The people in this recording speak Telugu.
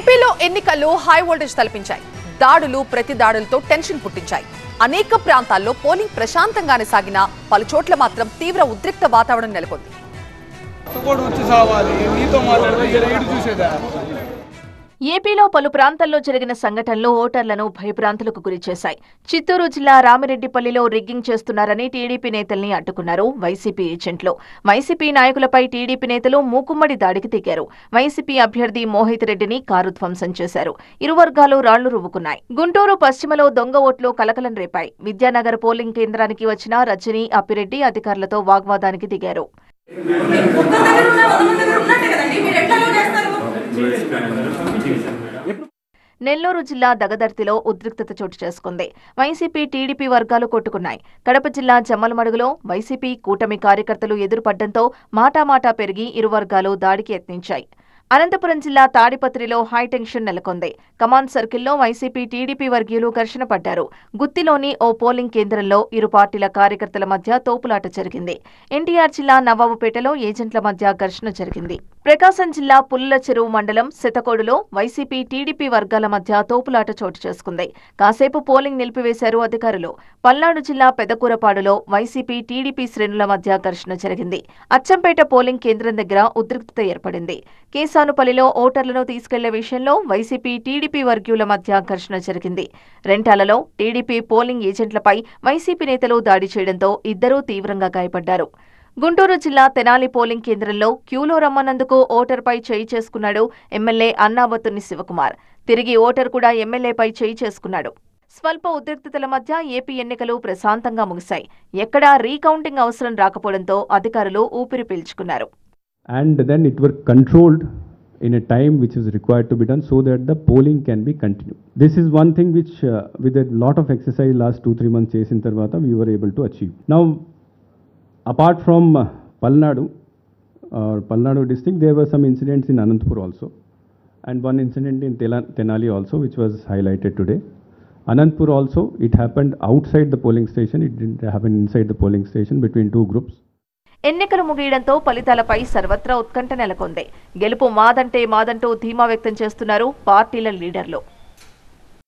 ఏపీలో ఎన్నికల్లో హై వోల్టేజ్ తలపించాయి. దాడులు ప్రతి దాడులతో టెన్షన్ పుట్టించాయి. అనేక ప్రాంతాల్లో పోలింగ్ ప్రశాంతంగానే సాగినా పలు చోట్ల మాత్రం తీవ్ర ఉద్రిక్త వాతావరణం నెలకొంది. ఏపీలో పలు ప్రాంతాల్లో జరిగిన సంఘటనలు ఓటర్లను భయభ్రాంతులకు గురిచేశాయి. చిత్తూరు జిల్లా రామిరెడ్డిపల్లిలో రిగ్గింగ్ చేస్తున్నారని టీడీపీ నేతల్ని అడ్డుకున్నారు వైసీపీ ఏజెంట్లు. వైసీపీ నాయకులపై టీడీపీ నేతలు మూకుమ్మడి దాడికి దిగారు. వైసీపీ అభ్యర్థి మోహిత్ రెడ్డిని కారు ధ్వంసం చేశారు. ఇరు వర్గాలు రాళ్లు రువ్వుకున్నాయి. గుంటూరు పశ్చిమలో దొంగ ఓట్లు కలకలం రేపాయి. విద్యానగర్ పోలింగ్ కేంద్రానికి వచ్చిన రజని, అప్పిరెడ్డి అధికారులతో వాగ్వాదానికి దిగారు. నెల్లూరు జిల్లా దగదర్తిలో ఉద్రిక్తత చోటు చేసుకుంది. వైసీపీ, టీడీపీ వర్గాలు కొట్టుకున్నాయి. కడప జిల్లా జమ్మలమడుగులో వైసీపీ, కూటమి కార్యకర్తలు ఎదురుపడ్డంతో మాటామాటా పెరిగి ఇరు వర్గాలు దాడికి యత్నించాయి. అనంతపురం జిల్లా తాడిపత్రిలో హైటెన్షన్ నెలకొంది. కమాండ్ సర్కిల్లో వైసీపీ, టీడీపీ వర్గీయులు ఘర్షణ పడ్డారు. గుత్తిలోని ఓ పోలింగ్ కేంద్రంలో ఇరు పార్టీల కార్యకర్తల మధ్య తోపులాట జరిగింది. ఎన్టీఆర్ జిల్లా నవాబుపేటలో ఏజెంట్ల మధ్య ఘర్షణ జరిగింది. ప్రకాశం జిల్లా పుల్ల చెరువు మండలం శతకోడులో వైసీపీ, టీడీపీ వర్గాల మధ్య తోపులాట చోటు చేసుకుంది. కాసేపు పోలింగ్ నిలిపివేశారు అధికారులు. పల్నాడు జిల్లా పెదకూరపాడులో వైసీపీ, టీడీపీ శ్రేణుల మధ్య ఘర్షణ జరిగింది. అచ్చంపేట పోలింగ్ కేంద్రం దగ్గర ఉద్రిక్తత ఏర్పడింది. కేసానుపల్లిలో ఓటర్లను తీసుకెళ్లే విషయంలో వైసీపీ, టీడీపీ వర్గీయుల మధ్య ఘర్షణ జరిగింది. రెంటాలలో టీడీపీ పోలింగ్ ఏజెంట్లపై వైసీపీ నేతలు దాడి చేయడంతో ఇద్దరూ తీవ్రంగా గాయపడ్డారు. గుంటూరు జిల్లా తెనాలి పోలింగ్ కేంద్రంలో క్యూలో రమ్మన్నందుకు ఓటర్పై చేయి చేసుకున్నాడు ఎమ్మెల్యే అన్నాబత్తుని శివకుమార్. తిరిగి ఓటర్ కూడా ఎమ్మెల్యేపై చేయి చేసుకున్నాడు. స్వల్ప ఉద్రిక్తతల మధ్య ఏపీ ఎన్నికలు ప్రశాంతంగా ముగిశాయి. ఎక్కడా రీకౌంటింగ్ అవసరం రాకపోవడంతో అధికారులు ఊపిరి పీల్చుకున్నారు. And then it were controlled in a time which is required to be done so that the polling can be continued. This is one thing which with a lot of exercise last 2-3 months చేసిన తర్వాత we were able to achieve. Now apart from Palnadu district, there were some incidents in Anantapur also, and one incident in Tenali also which was highlighted today. Anantapur also, it happened outside the polling station. It didn't happen inside the polling station between two groups. ఎన్నికలు ముగియడంతో ఫలితాలపై సర్వత్రా ఉత్కంఠ నెలకొంది. గెలుపు మాదంటే మాదంటూ ధీమా వ్యక్తం చేస్తున్నారు పార్టీల లీడర్లు.